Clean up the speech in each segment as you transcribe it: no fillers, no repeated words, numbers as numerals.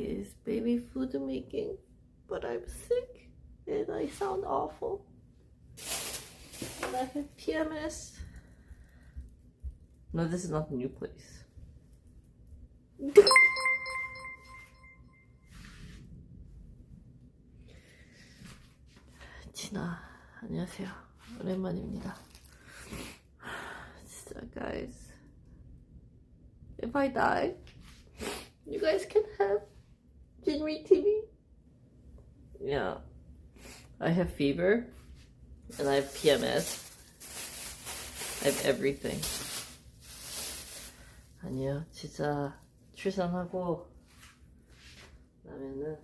is baby food making, but I'm sick and I sound awful. And I have PMS. No, this is not the new place. 진아, 안녕하세요. 오랜만입니다. 진짜, guys. If I die, you guys can have Jinri TV. Yeah. I have fever. And I have PMS. I have everything. 아니요, 진짜 출산하고 나면은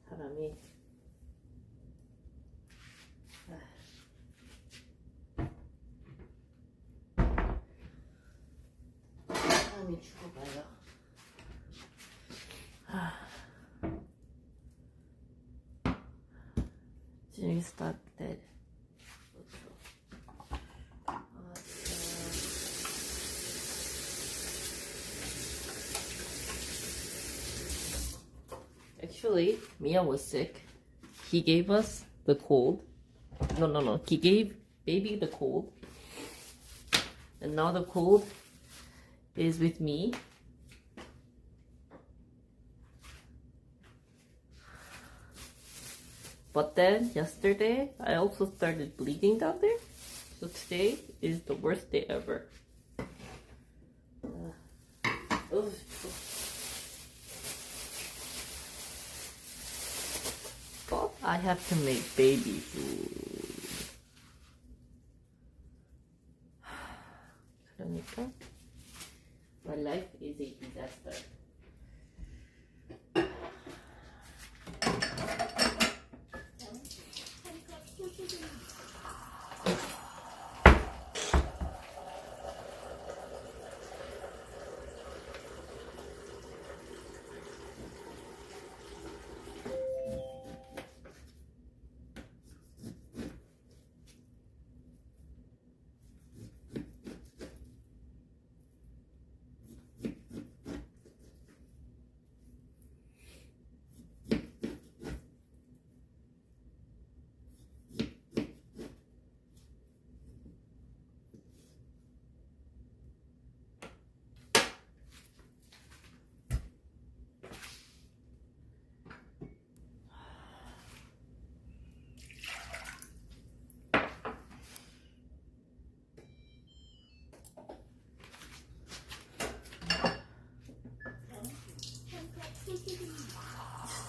사람이 죽어가요. Jinry's not dead. Actually, Mia was sick. He gave us the cold. No. He gave baby the cold. And now the cold is with me. But then yesterday, I also started bleeding down there. So today is the worst day ever. But I have to make baby food. 그러니까 my life is a disaster.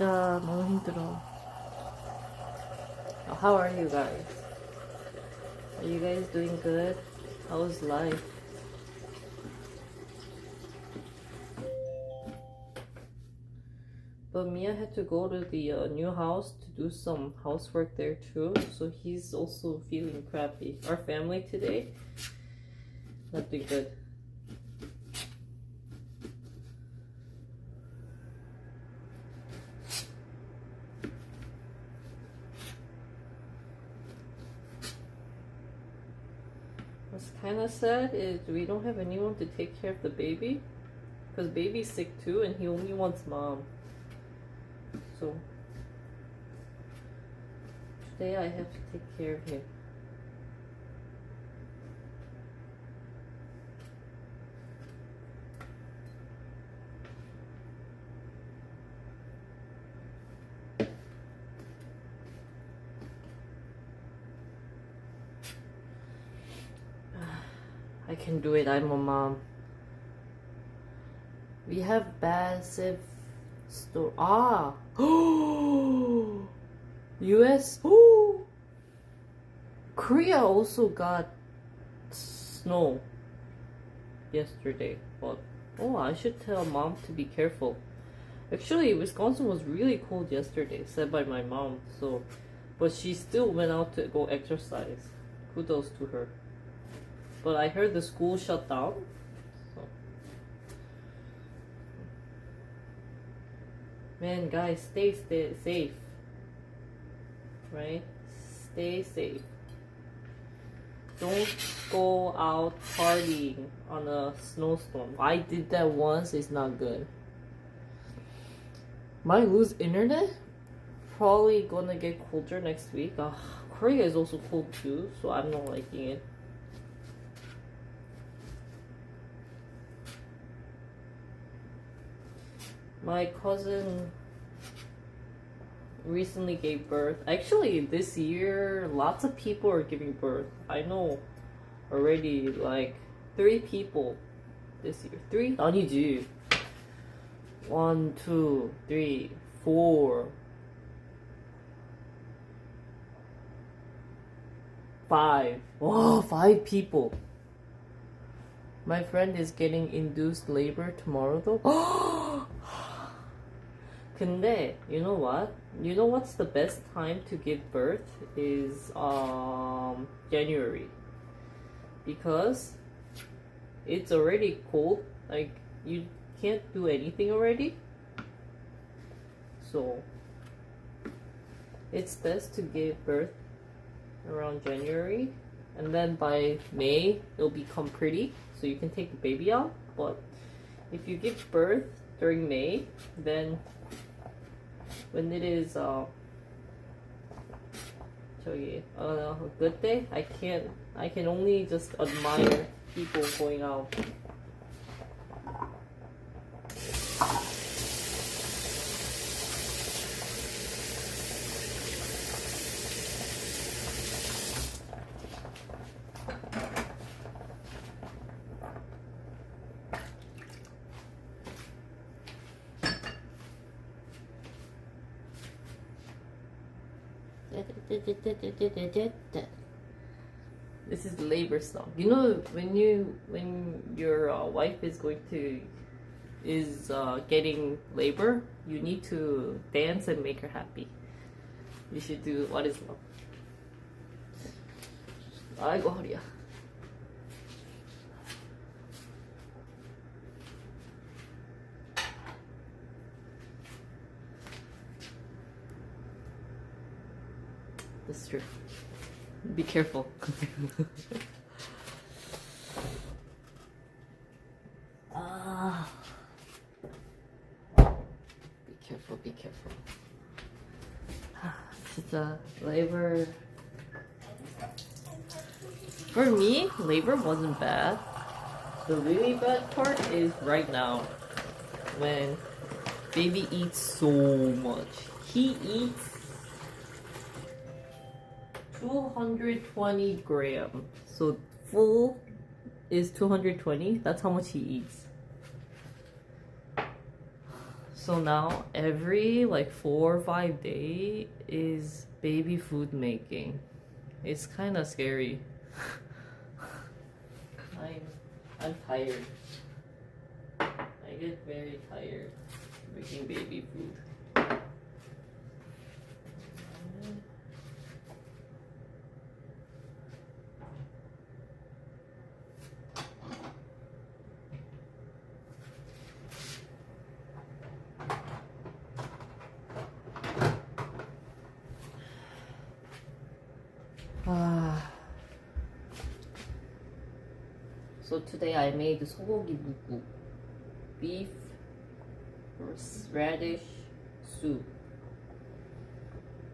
진짜 너무 힘들어. How are you guys? Are you guys doing good? How's life? But Mia had to go to the new house to do some housework there too, so he's also feeling crappy. Our family today, not doing good. What's kind of sad is we don't have anyone to take care of the baby, because baby's sick too and he only wants mom. So today I have to take care of him. I can do it, I'm a mom. We have massive store. US. Korea also got snow yesterday. But I should tell mom to be careful. Actually, Wisconsin was really cold yesterday, said by my mom. But she still went out to go exercise. Kudos to her. But I heard the school shut down. So. Man, guys, stay safe. Right? Stay safe. Don't go out partying on a snowstorm. I did that once, it's not good. Might lose internet. Probably gonna get colder next week. Korea is also cold too, so I'm not liking it. My cousin recently gave birth. Actually, this year, lots of people are giving birth. I know already like 3 people this year. 3? 아니지. 1, 2, 3, 4, 5. Wow, 5 people. My friend is getting induced labor tomorrow though. 근데 you know what? You know what's the best time to give birth is January. Because it's already cold. Like you can't do anything already. So it's best to give birth around January, and then by May it'll become pretty, so you can take the baby out. But if you give birth during May, then when it is a good day, I can only just admire people going out. This is the labor song. You know when your wife is getting labor, you need to dance and make her happy. You should do What Is Love. 아이고 허리야. That's true. Be careful. Be careful. 진짜 labor. For me, labor wasn't bad. The really bad part is right now when baby eats so much. He eats 220 grams. So full is 220. That's how much he eats. So now every like 4 or 5 days is baby food making. It's kind of scary. I'm tired. I get very tired making baby food. So today I made 소고기 묵국, beef radish soup.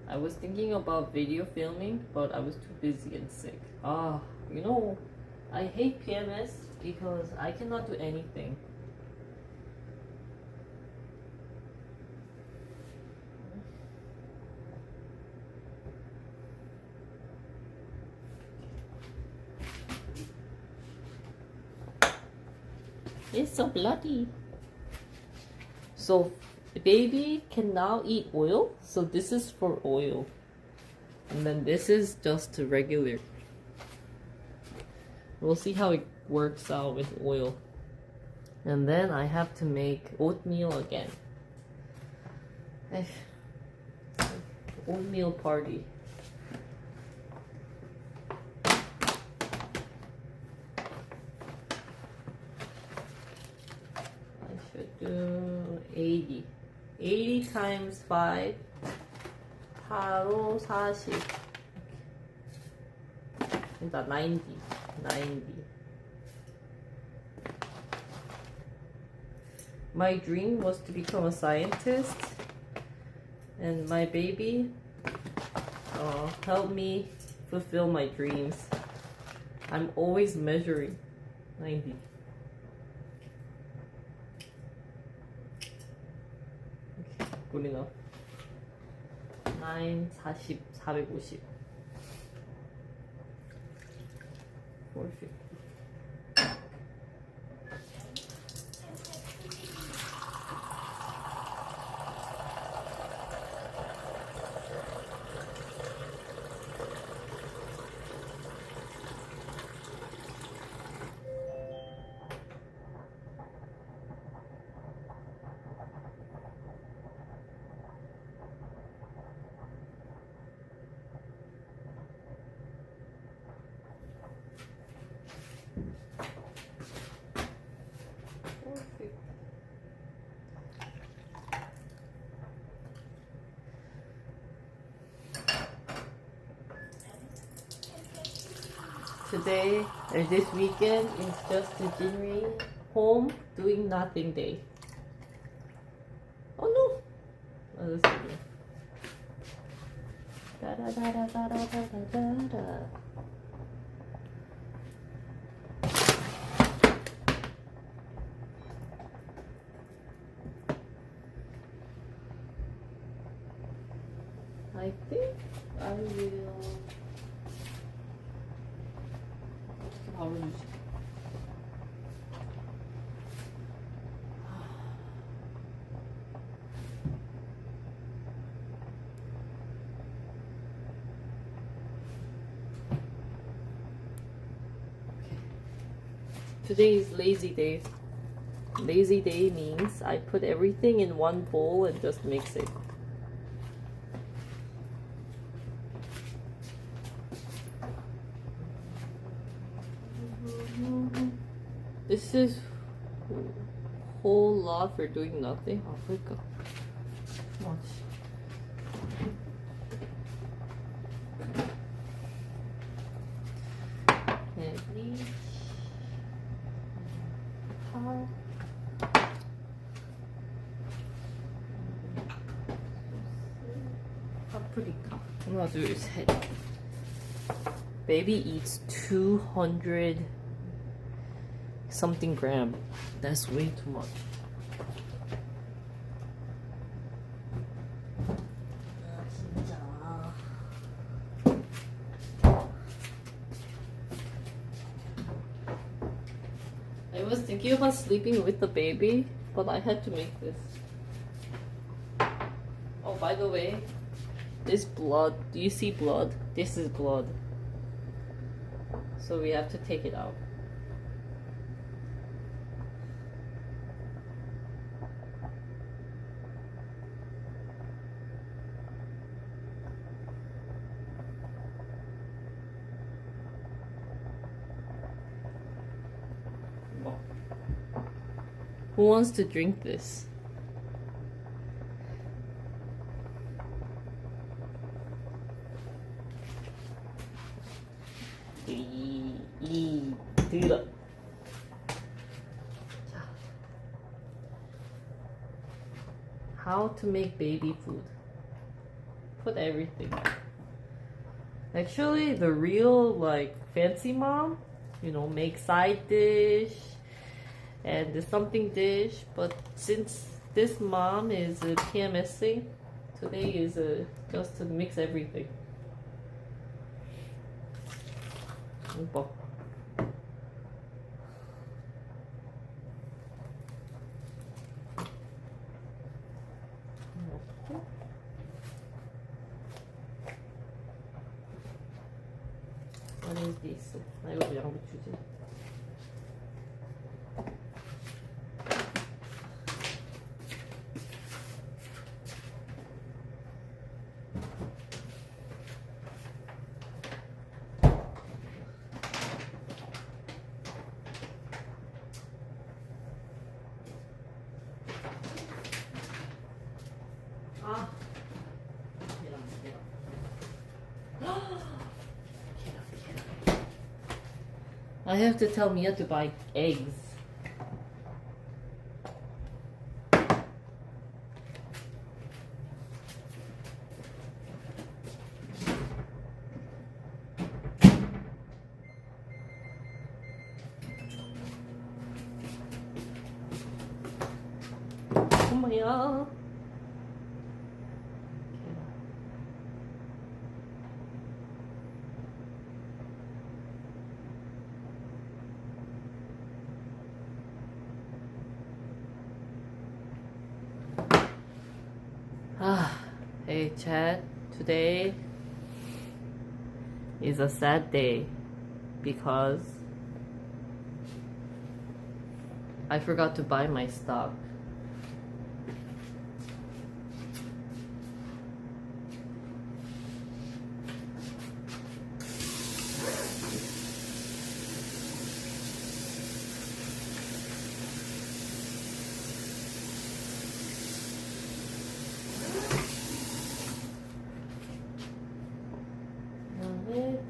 I was thinking about video filming, but I was too busy and sick. You know, I hate PMS because I cannot do anything. It's so bloody. So the baby can now eat oil. So this is for oil. And then this is just regular. We'll see how it works out with oil. And then I have to make oatmeal again. Oatmeal party. Do 80. 80 times 5. 8로 40. 일단 90. 90. My dream was to become a scientist, And my baby helped me fulfill my dreams. I'm always measuring 90. Okay, good enough. 9, 40, 450. 450. Today, or this weekend, is just the Jinri home doing nothing day. Oh no! Oh, this is da da da da da da da da da. I think I will. Today is lazy day. Lazy day means I put everything in one bowl and just mix it. This is a whole lot for doing nothing. Oh, 그러니까. Much. 파프리카. 하나, 둘, 셋. Baby eats 200 something gram. That's way too much. I was thinking about sleeping with the baby, but I had to make this. Oh, by the way, this blood, do you see blood? This is blood. So we have to take it out. Who wants to drink this? 들어. How to make baby food. Put everything. Actually, the real like fancy mom, you know, make side dish and the something dish, but since this mom is PMSing, today is just to mix everything. 오빠. What is this? 나 이거 양배추지. I have to tell Mia to buy eggs. Hey Chad, today is a sad day because I forgot to buy my stock.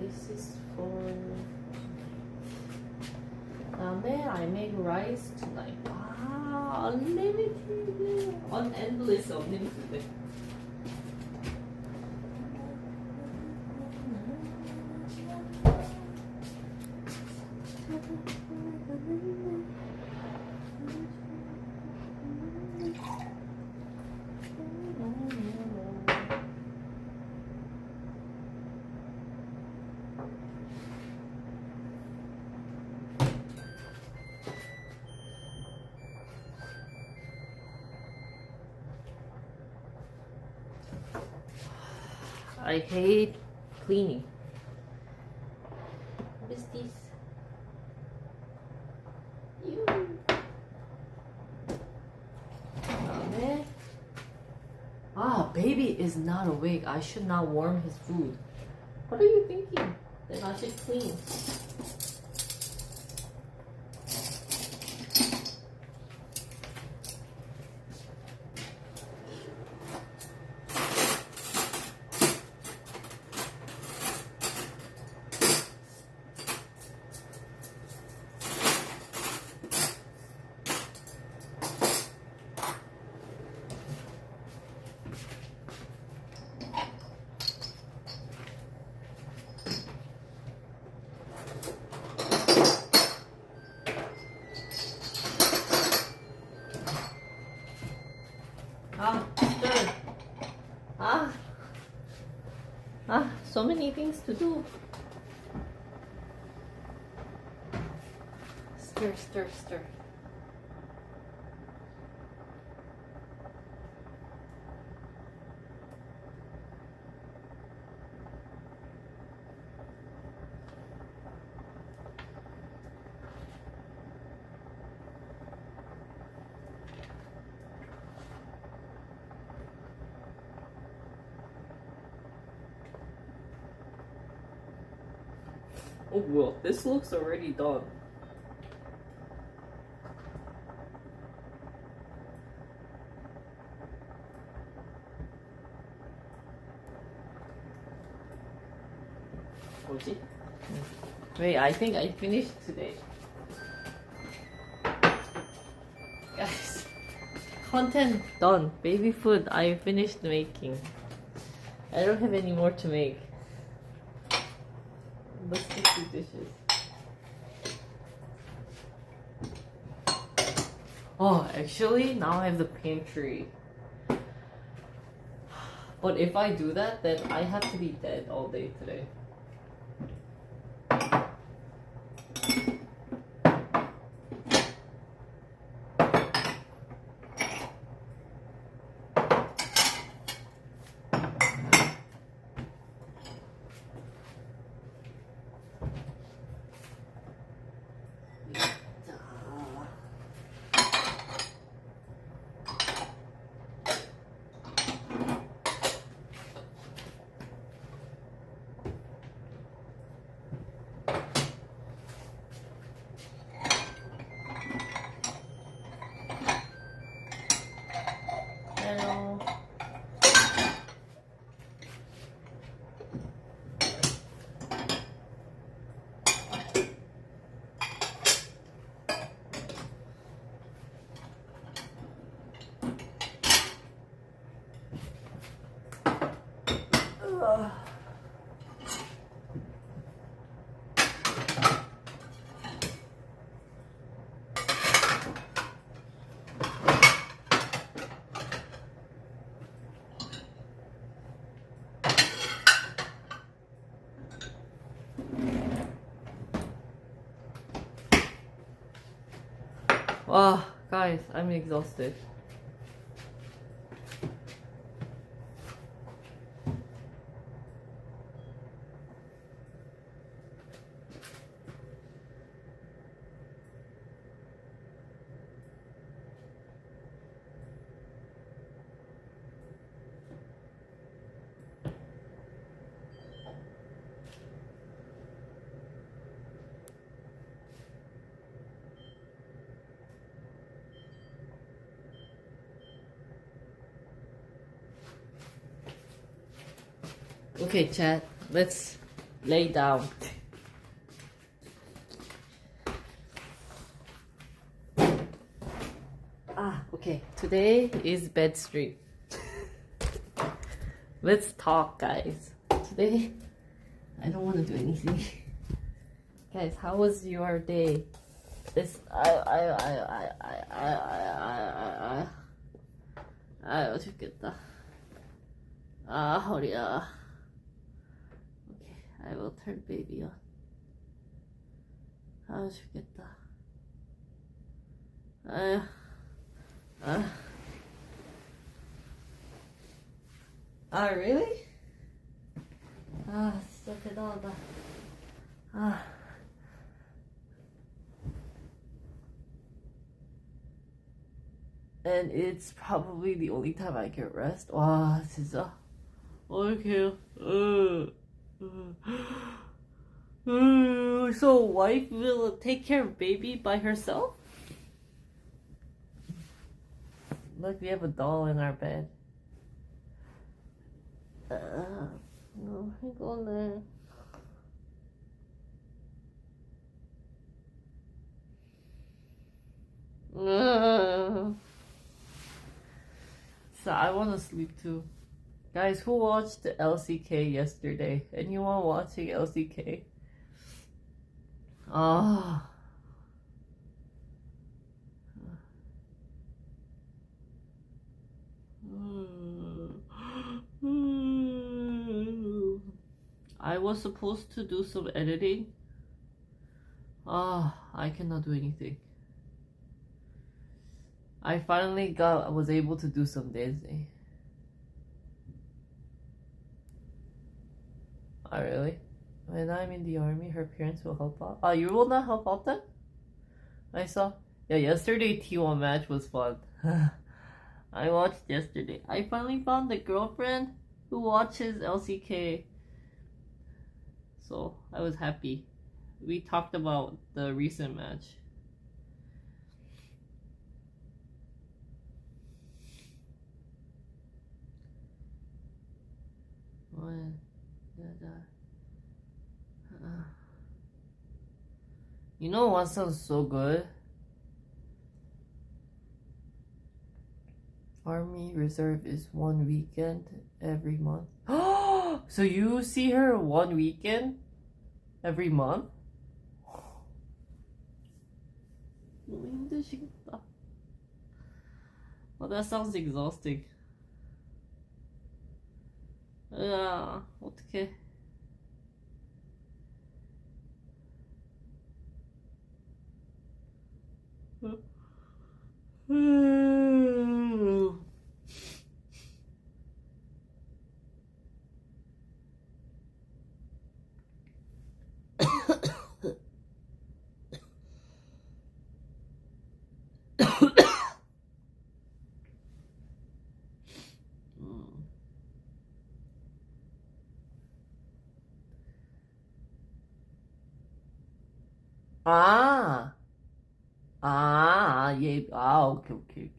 This is for I make rice tonight. Ah, unlimited, endless, unlimited. I hate cleaning. What is this? Ew. Baby is not awake. I should not warm his food. What are you thinking? Then I should clean. Stir. So many things to do. Stir, stir, stir. Oh well, this looks already done. 뭐지? Wait, I think I finished today. Guys, content done. Baby food I finished making. I don't have any more to make. Let's just do dishes. Oh, actually, now I have the pantry. But if I do that, then I have to be dead all day today. Hello. Wow, guys, I'm exhausted. Okay, chat. Let's lay down. Okay. Today is bed stream. Let's talk, guys. Today, I don't want to do anything. Guys, how was your day? This 죽겠다. 허리야. Okay, I will turn baby on. 죽겠다. Really? 진짜 대단하다. And it's probably the only time I get rest. 와, 진짜. Okay. So wife will take care of baby by herself? Look, we have a doll in our bed. 이거는. So I want to sleep too. Guys, who watched LCK yesterday? Anyone watching LCK? I was supposed to do some editing. I cannot do anything. I finally was able to do some dancing. Oh, really? When I'm in the army, her parents will help out. Oh, you will not help out then? I saw. Yeah, yesterday T1 match was fun. I watched yesterday. I finally found a girlfriend who watches LCK. So, I was happy. We talked about the recent match. You know what sounds so good? Army Reserve is one weekend every month. So you see her one weekend every month? 너무 힘드시겠다. That sounds exhausting. 어떡해. Okay.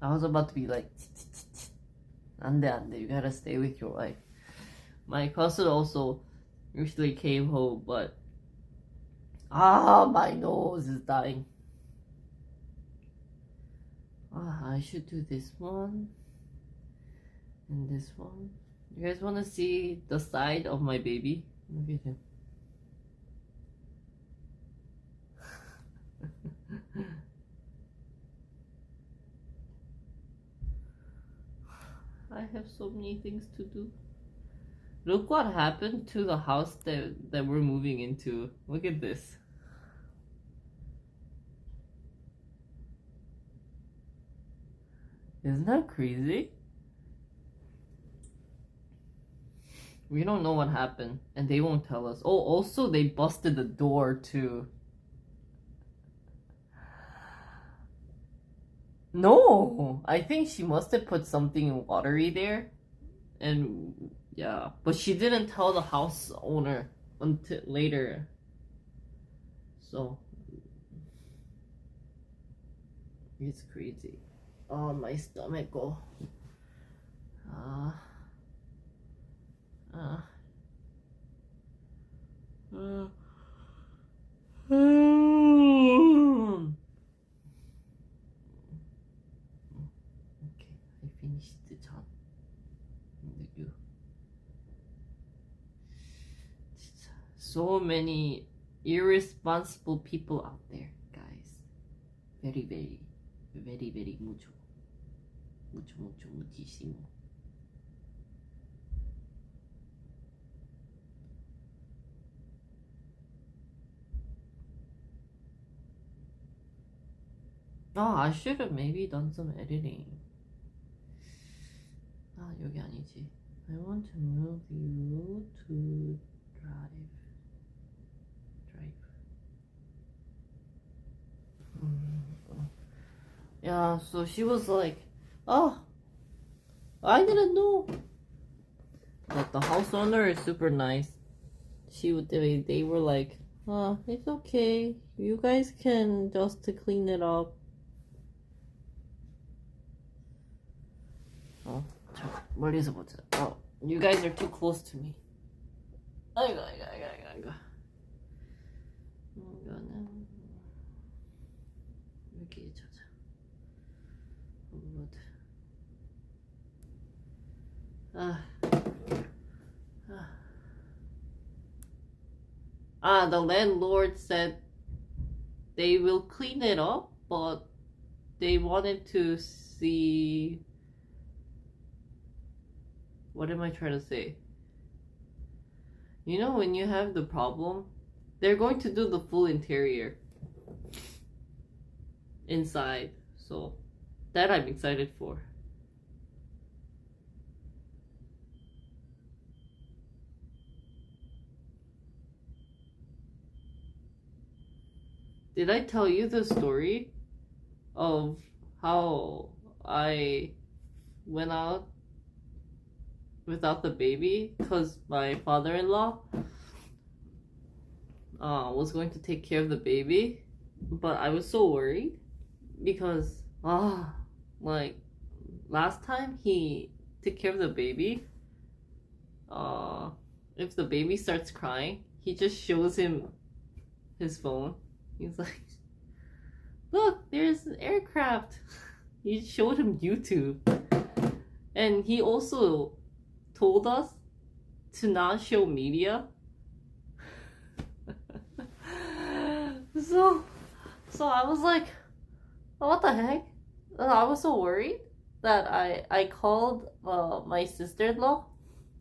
I was about to be like, 안 돼, you gotta stay with your wife. My cousin also usually came home, but my nose is dying. I should do this one and this one. You guys want to see the side of my baby? Look at him. I have so many things to do. Look what happened to the house that we're moving into. Look at this. Isn't that crazy? We don't know what happened, and they won't tell us. Oh, also they busted the door too. No, I think she must have put something watery there, and yeah, but she didn't tell the house owner until later. So it's crazy. Oh, my stomach. Okay, I finished the job. So many irresponsible people out there, guys. Very, very, very, very mucho. Mucho, mucho, muchísimo. Oh, I should have maybe done some editing. 아, 여기 아니지. I want to move you to drive. Yeah, so she was like, oh, I didn't know. But the house owner is super nice. They were like, oh, it's okay. You guys can just to clean it up. 어, 자, 멀리서 보자. You guys are too close to me. 아이고. 이거는 여기 찾아. The landlord said they will clean it up, but they wanted to see. What am I trying to say? You know, when you have the problem, they're going to do the full interior inside. So that I'm excited for. Did I tell you the story of how I went out without the baby because my father-in-law was going to take care of the baby, but I was so worried because like last time he took care of the baby, if the baby starts crying, he just shows him his phone. He's like, look, there's an aircraft. He showed him YouTube. And he also told us to not show media. So I was like, what the heck? And I was so worried that I called my sister-in-law,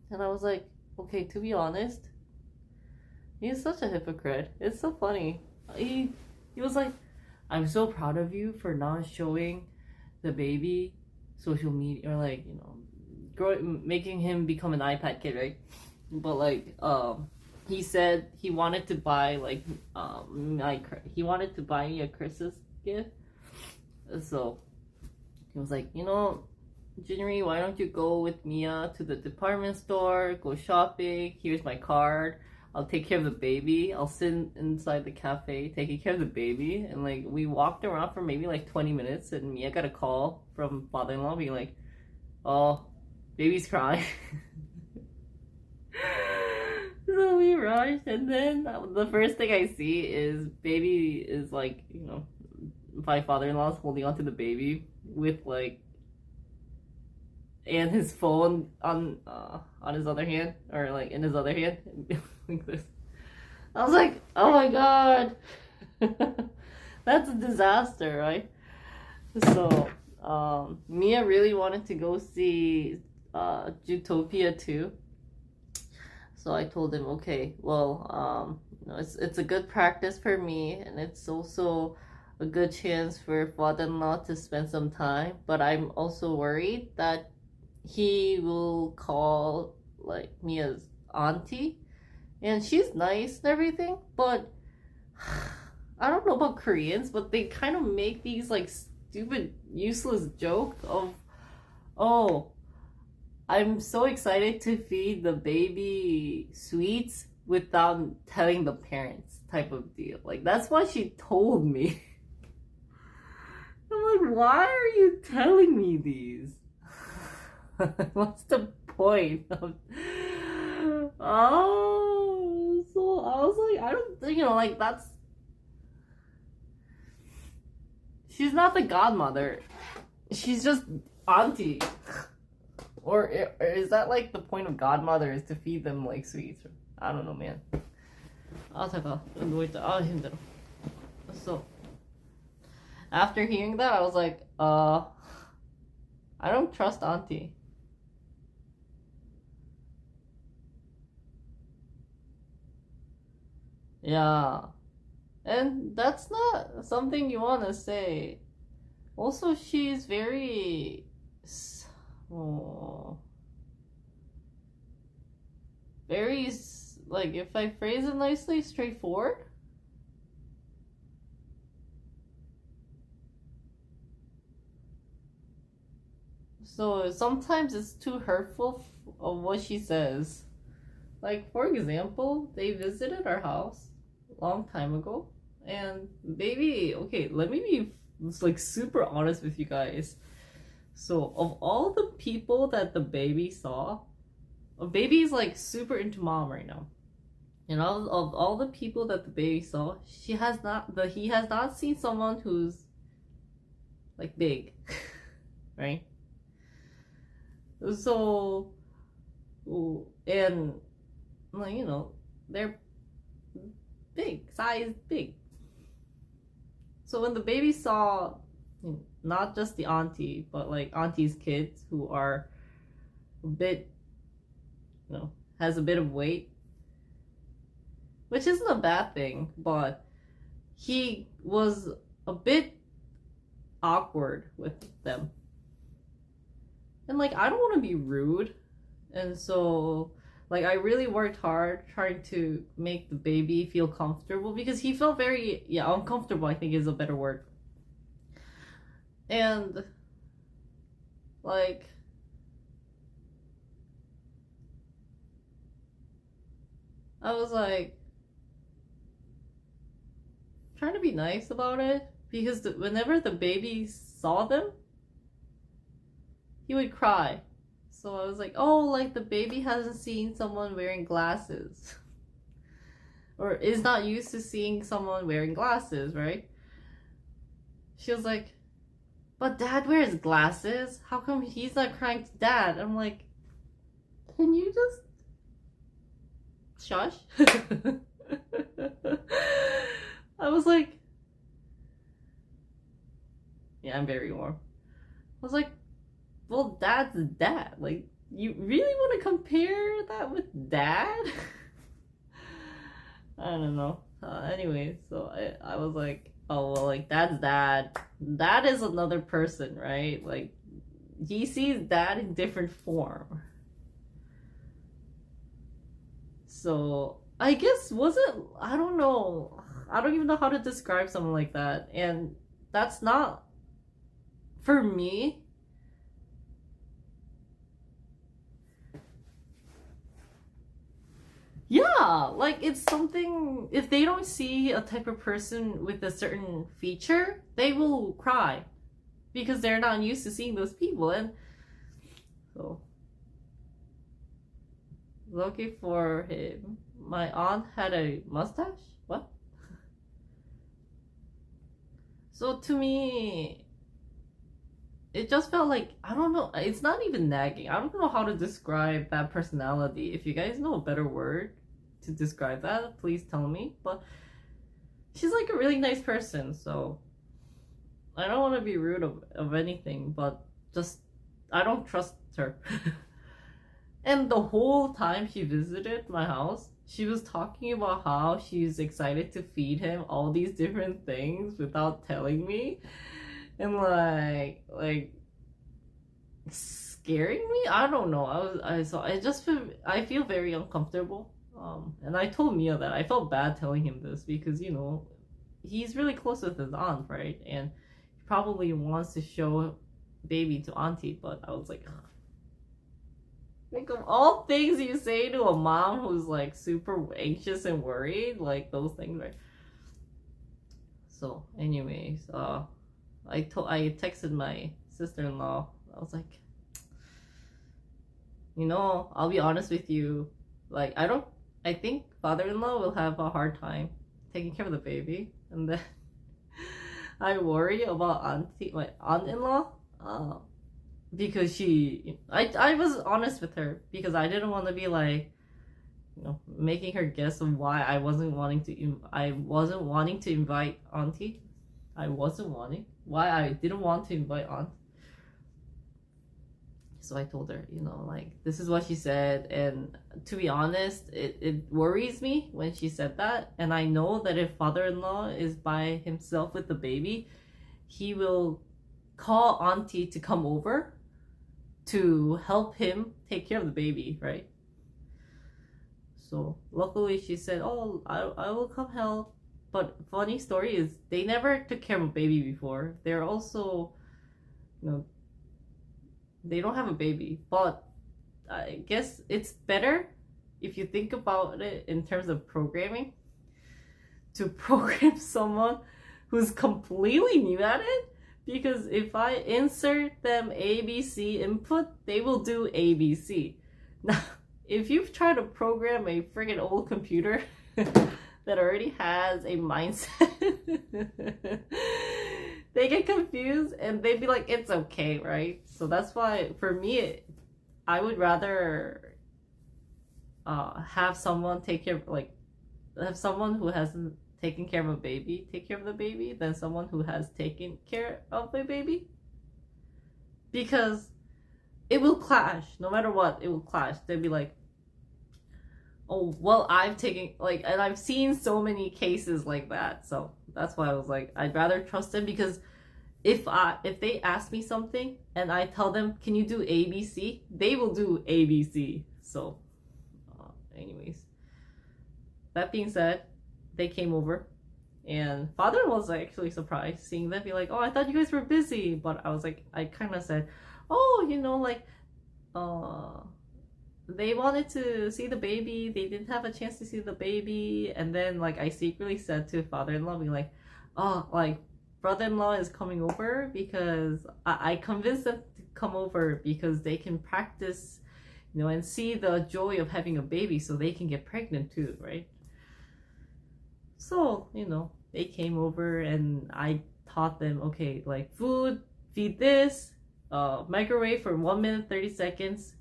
and I was like, okay, to be honest, he's such a hypocrite. It's so funny. He was like, I'm so proud of you for not showing the baby social media, or like, you know, making him become an iPad kid, right? But like, he said he wanted to buy like, he wanted to buy me a Christmas gift. So he was like, you know, Jinri, why don't you go with Mia to the department store, go shopping, here's my card, I'll take care of the baby, I'll sit inside the cafe taking care of the baby. And like, we walked around for maybe like 20 minutes, and Mia got a call from father-in-law being like, oh, baby's crying. So we rushed, and then the first thing I see is baby is like, you know, my father-in-law's holding onto the baby with like, and his phone on his other hand, or like in his other hand, like this. I was like, oh my god. That's a disaster, right? So Mia really wanted to go see Zootopia 2. So I told him, okay, well, you know, it's a good practice for me, and it's also a good chance for father-in-law to spend some time. But I'm also worried that he will call like Mia's auntie, and she's nice and everything, but I don't know about Koreans, but they kind of make these like stupid, useless joke of, oh, I'm so excited to feed the baby sweets without telling the parents type of deal. Like, that's what she told me. I'm like, why are you telling me these? What's the point of... Oh, so I was I don't, like she's not the godmother. She's just auntie. Or is that like the point of godmother is to feed them like sweets? I don't know, man. 잠깐 누워있다. 힘들어. So after hearing that, I was like, I don't trust auntie. Yeah. And that's not something you want to say. Also, she's very... very, like, if I phrase it nicely, straightforward? So sometimes it's too hurtful of what she says. Like, for example, they visited our house a long time ago. And baby, okay, let me be like super honest with you guys. So of all the people that the baby saw, a baby is like super into mom right now. And of all the people that the baby saw, he has not seen someone who's like big, right? So, and like, they're big, size big. So when the baby saw not just the auntie, but like auntie's kids who are a bit, has a bit of weight, which isn't a bad thing, but he was a bit awkward with them. And like, I don't want to be rude. And so, like, I really worked hard trying to make the baby feel comfortable because he felt very, uncomfortable, I think is a better word. And, like, I was like, trying to be nice about it because whenever the baby saw them, he would cry. So I was like, oh, like the baby hasn't seen someone wearing glasses. Or is not used to seeing someone wearing glasses, right? She was like, but dad wears glasses. How come he's not crying to dad? I'm like, can you just shush? I was like, yeah, I'm very warm. I was like, well, dad's dad. Like, you really want to compare that with dad? I don't know. Anyway, so I was like, oh, well, like, dad's dad. Dad is another person, right? Like, he sees dad in different form. So, I guess, I don't know. I don't even know how to describe someone like that. And that's not, for me, yeah, like it's something, if they don't see a type of person with a certain feature, they will cry because they're not used to seeing those people. And so, lucky for him, my aunt had a mustache. What? So to me, it just felt like, I don't know, it's not even nagging. I don't know how to describe that personality. If you guys know a better word to describe that, please tell me. But she's like a really nice person, so I don't want to be rude of anything, but just, I don't trust her. And the whole time she visited my house, she was talking about how she's excited to feed him all these different things without telling me. And like scaring me. I don't know. I feel very uncomfortable. And I told Mia that I felt bad telling him this because he's really close with his aunt, right? And he probably wants to show baby to auntie. But I was like, think of all things you say to a mom who's like super anxious and worried, like those things, right? So, anyways, I texted my sister-in-law. I was like, I'll be honest with you. Like, I think father-in-law will have a hard time taking care of the baby, and then I worry about my aunt-in-law, because I was honest with her because I didn't want to be like, making her guess of why I wasn't wanting to invite auntie. Why I didn't want to invite aunt. So I told her, like, this is what she said, and to be honest, it worries me when she said that, and I know that if father-in-law is by himself with the baby, he will call auntie to come over to help him take care of the baby, right? So luckily she said, oh, I will come help. But funny story is they never took care of a baby before. They're also, they don't have a baby, but I guess it's better if you think about it in terms of programming, to program someone who's completely new at it, because if I insert them ABC input, they will do ABC. Now, if you've tried to program a friggin' old computer that already has a mindset, they get confused and they'd be like, it's okay, right? So that's why, for me, I would rather have someone have someone who hasn't taken care of a baby take care of the baby than someone who has taken care of a baby. Because it will clash. No matter what, it will clash. They'll be like, oh, well, and I've seen so many cases like that. So that's why I was like, I'd rather trust them, because if they ask me something and I tell them, can you do ABC? They will do ABC. So anyways, that being said, they came over, and father was actually surprised seeing them, be like, oh, I thought you guys were busy. But I was like, I kind of said, oh, they wanted to see the baby, they didn't have a chance to see the baby. And then like I secretly said to father-in-law, being like, oh, like brother-in-law is coming over because I convinced them to come over because they can practice, and see the joy of having a baby so they can get pregnant too, right? So, they came over and I taught them, okay, like food, feed this, microwave for 1 minute 30 seconds,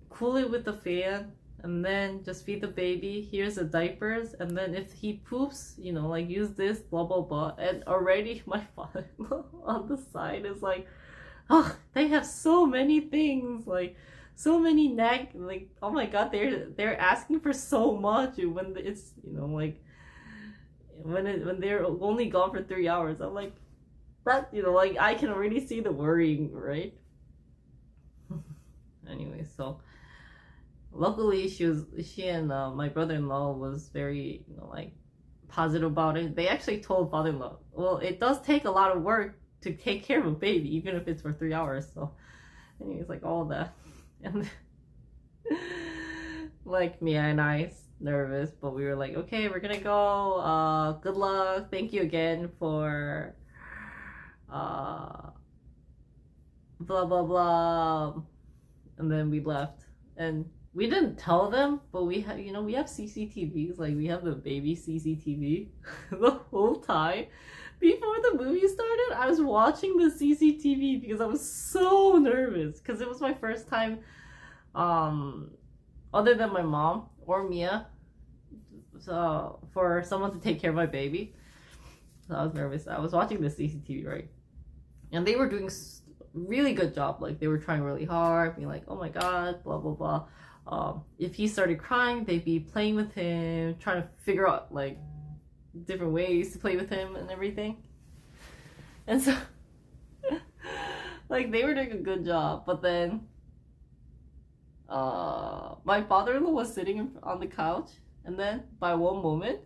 cool it with the fan, and then just feed the baby. Here's the diapers, and then if he poops, like use this, blah blah blah. And already my father on the side is like, oh, they have so many things, like so many like, oh my god, they're asking for so much when it's, like when they're only gone for 3 hours. I'm like, that, like I can already see the worrying, right? Anyway, so luckily she and my brother-in-law was very, like positive about it. They actually told father-in-law, well, it does take a lot of work to take care of a baby, even if it's for 3 hours. So anyways, like all that. And like Mia and I nervous, but we were like, okay, we're gonna go, good luck, thank you again for blah blah blah, and then we left. And we didn't tell them, but we have, we have CCTVs, like we have the baby CCTV. The whole time before the movie started, I was watching the CCTV because I was so nervous, because it was my first time, other than my mom or Mia, so for someone to take care of my baby. So I was nervous. I was watching the CCTV, right? And they were doing really good job. Like they were trying really hard, being like, oh my god, blah blah blah. If he started crying, they'd be playing with him, trying to figure out like different ways to play with him and everything. And so like they were doing a good job. But then my father-in-law was sitting on the couch, and then by one moment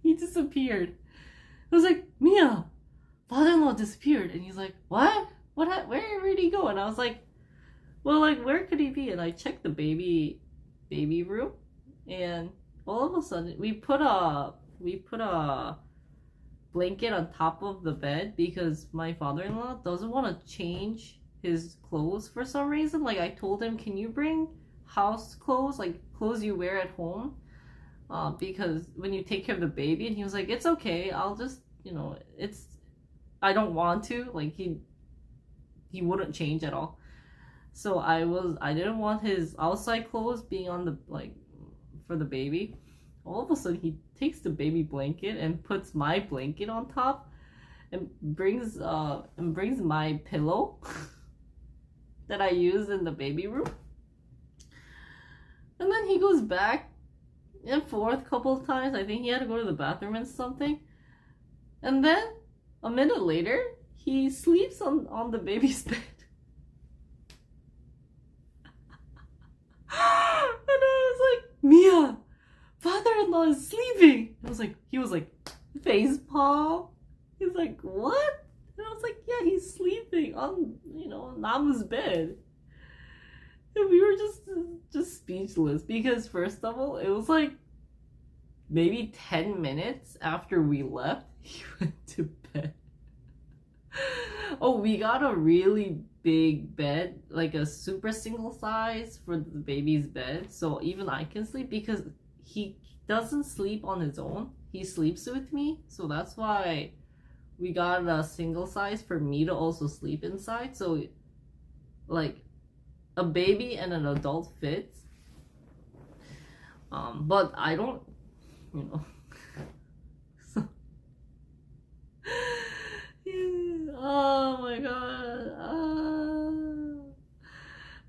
he disappeared. I was like, Mia, father-in-law disappeared. And he's like, what where did he go? And I was like, well, like, where could he be? And I checked the baby room, and all of a sudden we put a blanket on top of the bed because my father-in-law doesn't want to change his clothes for some reason. Like I told him, can you bring house clothes, like clothes you wear at home, because when you take care of the baby, and he was like, it's okay, I'll just, it's, I don't want to, like, he wouldn't change at all. So I didn't want his outside clothes being on the, like, for the baby. All of a sudden he takes the baby blanket and puts my blanket on top and brings my pillow that I use in the baby room. And then he goes back and forth a couple of times. I think he had to go to the bathroom and something. And then a minute later, he sleeps on the baby's bed. And I was like, Mia, father-in-law is sleeping. He was like, face palm. He's like, what? And I was like, yeah, he's sleeping on, Nama's bed. And we were just speechless because first of all, it was like maybe 10 minutes after we left, he went to bed. Oh, we got a really big bed, like a super single size for the baby's bed, so even I can sleep because he doesn't sleep on his own. He sleeps with me, so that's why we got a single size for me to also sleep inside. So like a baby and an adult fits. But I don't, so, oh my god.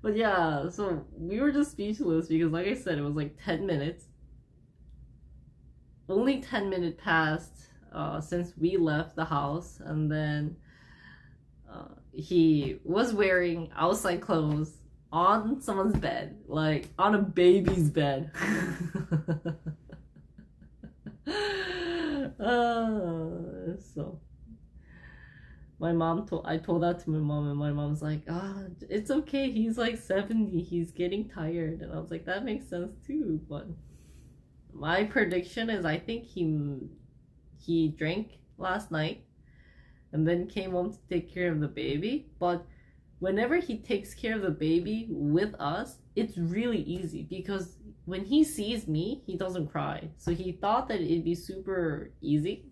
But yeah, so we were just speechless because like I said, it was like 10 minutes. Only 10 minutes passed since we left the house, and then he was wearing outside clothes on someone's bed, like on a baby's bed. So I told that to my mom, and my mom's like, it's okay, he's like 70, he's getting tired. And I was like, that makes sense too. But my prediction is I think he drank last night and then came home to take care of the baby. But whenever he takes care of the baby with us, it's really easy because when he sees me, he doesn't cry. So he thought that it'd be super easy.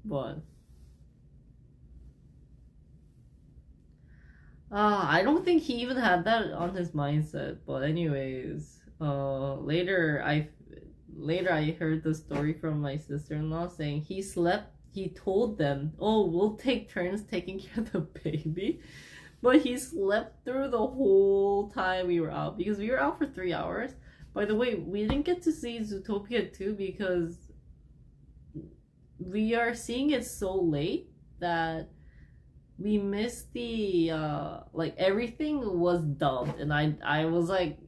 But I don't think he even had that on his mindset. But anyways, later I heard the story from my sister-in-law saying he told them, oh, we'll take turns taking care of the baby. But he slept through the whole time we were out because we were out for 3 hours. By the way, we didn't get to see Zootopia 2 because we are seeing it so late that we missed the like everything was dubbed, and I was like,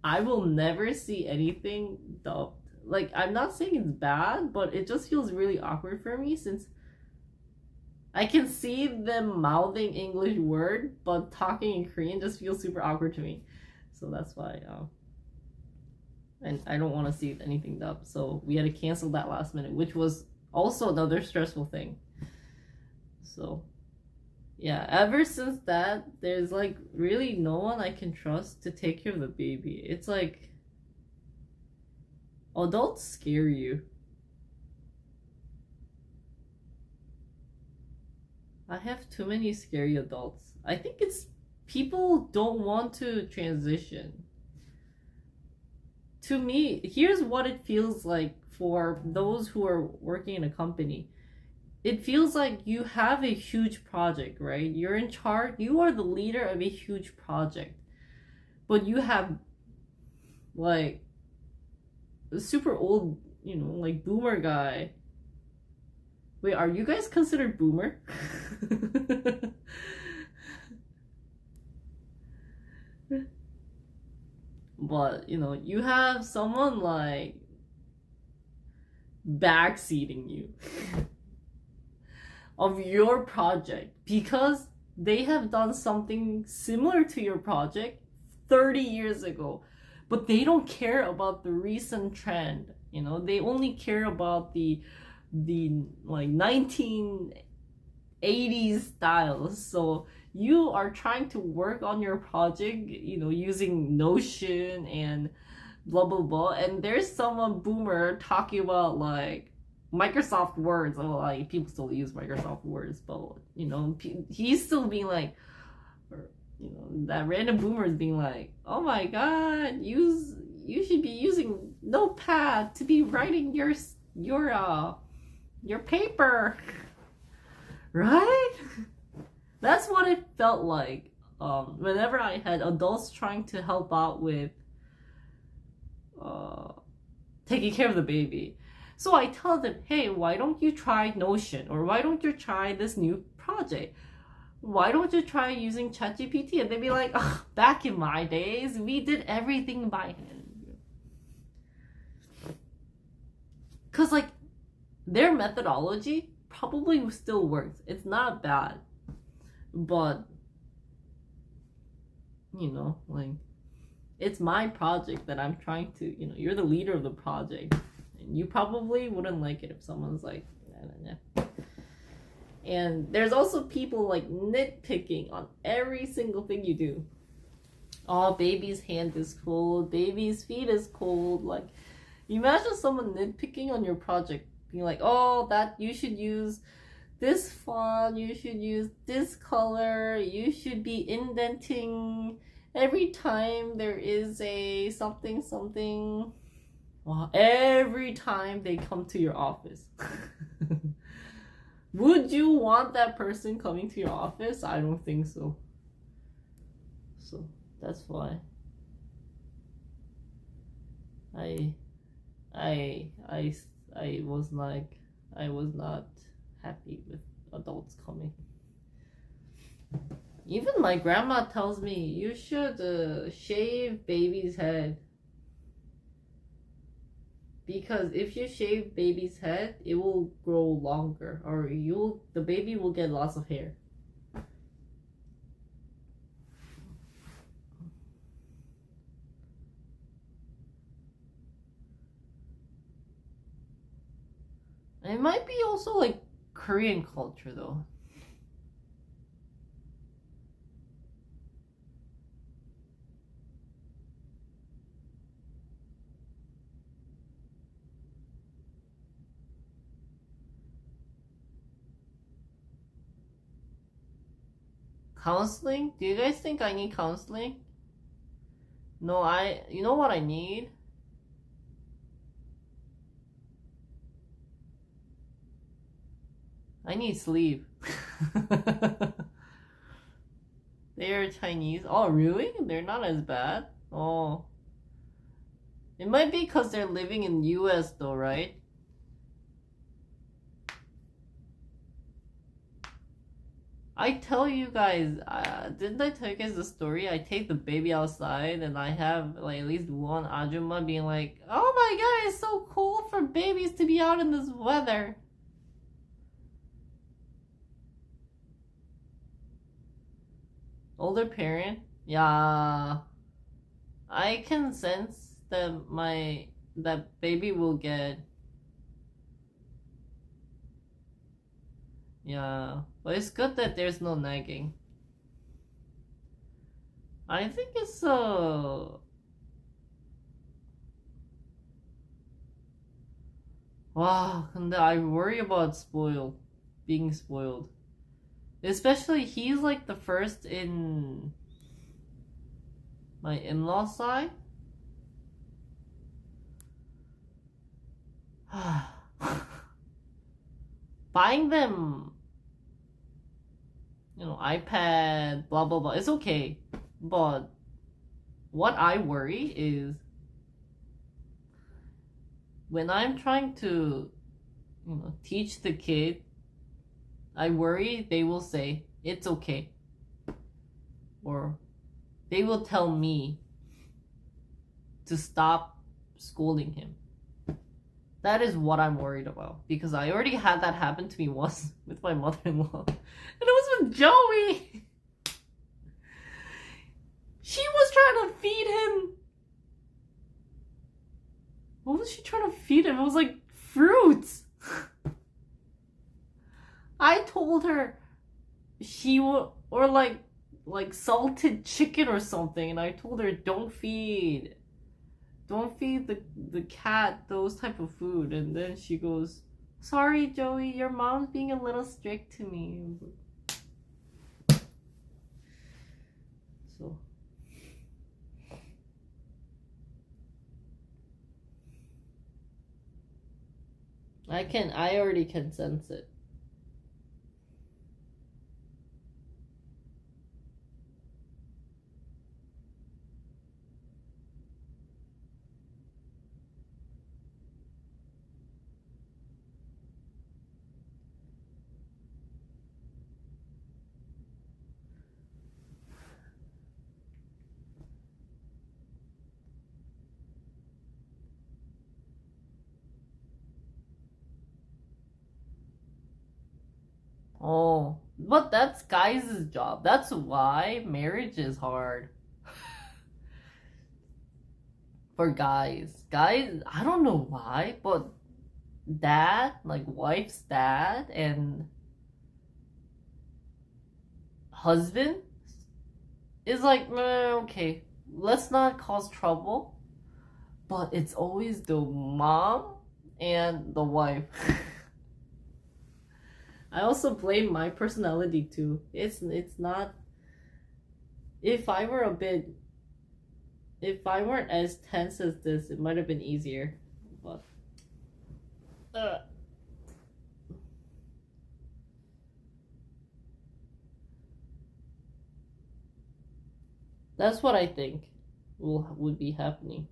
I will never see anything dubbed. Like, I'm not saying it's bad, but it just feels really awkward for me since I can see them mouthing English word, but talking in Korean just feels super awkward to me. So that's why and I don't want to see anything dubbed. So we had to cancel that last minute, which was also another stressful thing. So yeah, ever since that, there's like really no one I can trust to take care of the baby. It's like adults scare you. I have too many scary adults. I think it's people don't want to transition. To me, here's what it feels like for those who are working in a company. It feels like you have a huge project, right? You're in charge, you are the leader of a huge project. But you have like a super old, like boomer guy. Wait, are you guys considered boomer? But, you have someone like backseating you of your project because they have done something similar to your project 30 years ago, but they don't care about the recent trend. They only care about the like 1980s styles. So you are trying to work on your project, using Notion and blah blah blah, and there's someone boomer talking about like Microsoft Words. Oh, like people still use Microsoft Words, but you know, he's still being like, or, you know, that random boomer is being like, oh my god, you should be using Notepad to be writing your paper, right? That's what it felt like. Whenever I had adults trying to help out with taking care of the baby. So I tell them, hey, why don't you try Notion? Or why don't you try this new project? Why don't you try using ChatGPT? And they'd be like, oh, back in my days, we did everything by hand. Because, like, their methodology probably still works. It's not bad. But, you know, like, it's my project that I'm trying to, you know, you're the leader of the project. And you probably wouldn't like it if someone's like, nah. And there's also people like nitpicking on every single thing you do. Oh, baby's hand is cold, baby's feet is cold. Like, imagine someone nitpicking on your project, being like, oh, that you should use this font, you should use this color, you should be indenting every time there is a something something. Well, every time they come to your office. Would you want that person coming to your office? I don't think so. So that's why I was like, I was not happy with adults coming. Even my grandma tells me you should shave baby's head. Because if you shave baby's head, it will grow longer, or the baby will get lots of hair. And it might be also like Korean culture though. Counseling? Do you guys think I need counseling? No, you know what I need? I need sleep. They're Chinese. Oh, really? They're not as bad? Oh. It might be because they're living in US though, right? I tell you guys, didn't I tell you guys the story? I take the baby outside and I have like at least one ajumma being like, oh my god, it's so cool for babies to be out in this weather. Older parent? Yeah. I can sense that that baby will get. Yeah, but it's good that there's no nagging. I think it's wow, 근데 I worry about being spoiled. Especially he's like the first in my in-law side. Buying them, you know, iPad, blah blah blah, it's okay. But what I worry is when I'm trying to, you know, teach the kid, I worry they will say, it's okay. Or they will tell me to stop scolding him. That is what I'm worried about. Because I already had that happen to me once with my mother-in-law. And it was with Joey. She was trying to feed him. What was she trying to feed him? It was like fruits. I told her she would, or like salted chicken or something, and I told her don't feed don't feed the cat those type of food. And then she goes, sorry, Joey, your mom's being a little strict to me. So I already can sense it. Oh, but that's guys' job. That's why marriage is hard for guys. Guys, I don't know why, but dad, like wife's dad and husband is like, okay, let's not cause trouble. But it's always the mom and the wife. I also blame my personality too. It's not. If I weren't as tense as this, it might have been easier. But that's what I think would be happening.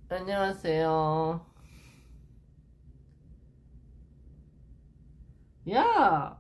안녕하세요. Yeah.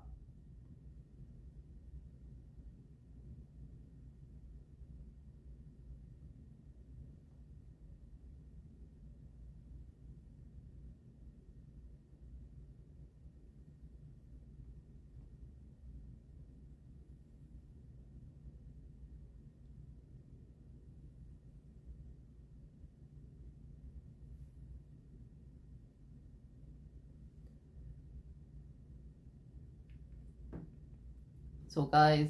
So guys,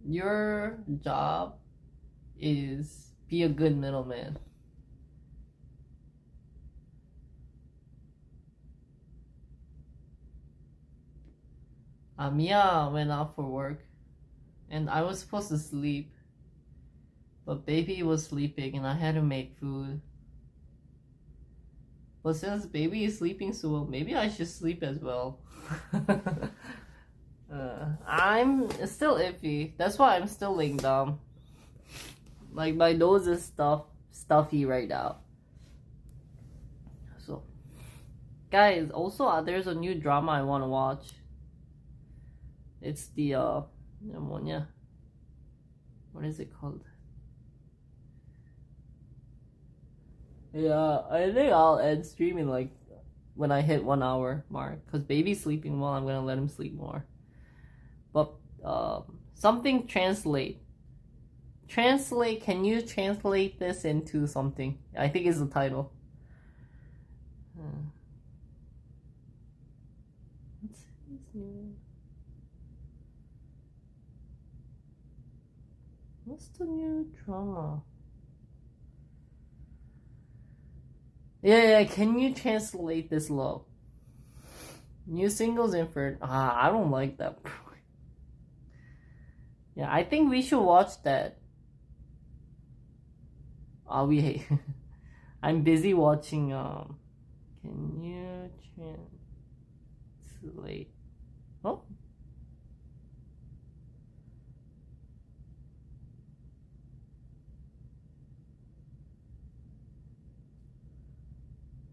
your job is be a good middleman. Mia went out for work and I was supposed to sleep, but baby was sleeping and I had to make food. But since baby is sleeping so well, maybe I should sleep as well. I'm still iffy. That's why I'm still laying down. Like my nose is stuffy right now. So, guys, also there's a new drama I want to watch. It's the what is it called? Yeah, I think I'll end streaming like when I hit 1 hour mark, cause baby's sleeping well. I'm gonna let him sleep more. But something translate. Can you translate this into something? I think is the title. What's his name? What's the new drama? Yeah, can you translate this love? New singles in for I don't like that. Yeah, I think we should watch that. I'm busy watching can you translate? Oh.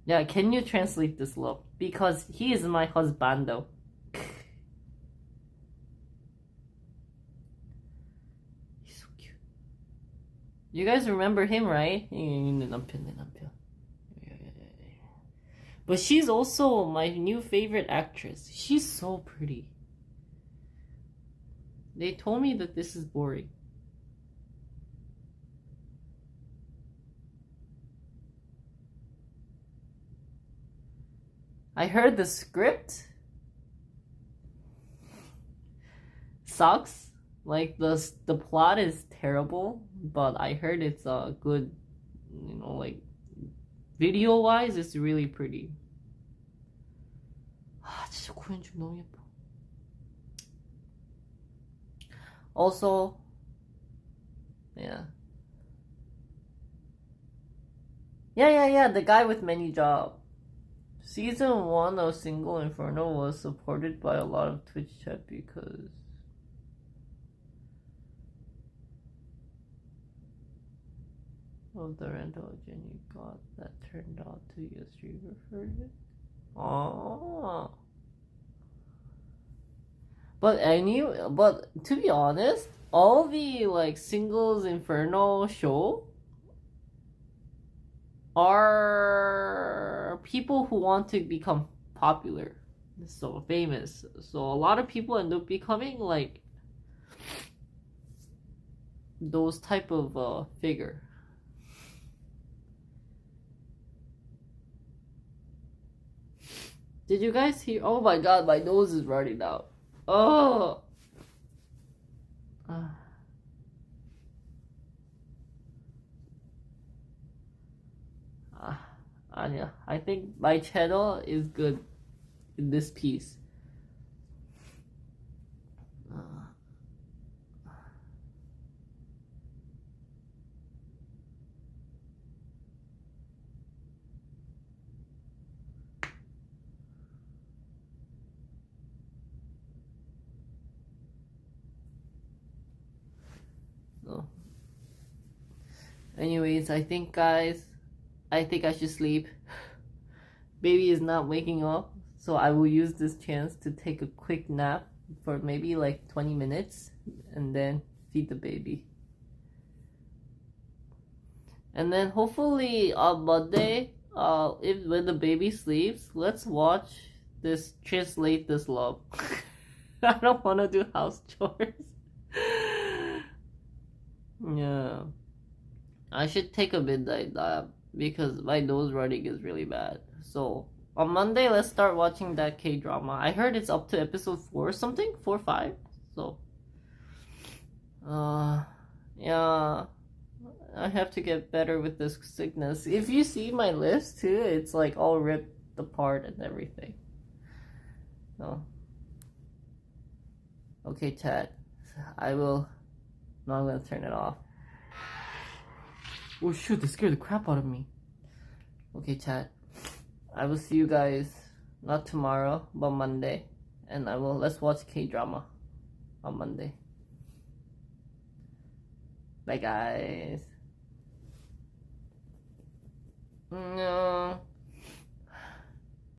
Yeah, can you translate this love? Because he is my husbando. He's so cute. You guys remember him, right? But she's also my new favorite actress. She's so pretty. They told me that this is boring. I heard the script sucks. Like the plot is terrible, but I heard it's a good, like video wise, it's really pretty. 아 진짜 고현 좀 너무 예뻐. Also, yeah. Yeah, the guy with many jobs. Season 1 of Single Inferno was supported by a lot of Twitch chat because of the rental Jenny got that turned out to be a streamer for it. Oh. But to be honest, all the like Singles Inferno show are people who want to become popular, so famous. So a lot of people end up becoming like those type of figure. Did you guys hear? Oh my god, my nose is running out. Oh. Anya, I think my channel is good in this piece. Anyways, I think guys, I think I should sleep. Baby is not waking up, so I will use this chance to take a quick nap for maybe like 20 minutes and then feed the baby. And then hopefully on Monday, when the baby sleeps, let's watch this Translate This Love. I don't want to do house chores. Yeah. I should take a midnight nap because my nose running is really bad. So on Monday, let's start watching that K-drama. I heard it's up to episode 4 or something, 4 or 5. So, yeah, I have to get better with this sickness. If you see my list too, it's like all ripped apart and everything. No. Okay, chat. I will. No, I'm gonna turn it off. Oh shoot, that scared the crap out of me. Okay, chat. I will see you guys not tomorrow, but Monday. And let's watch K-drama on Monday. Bye guys.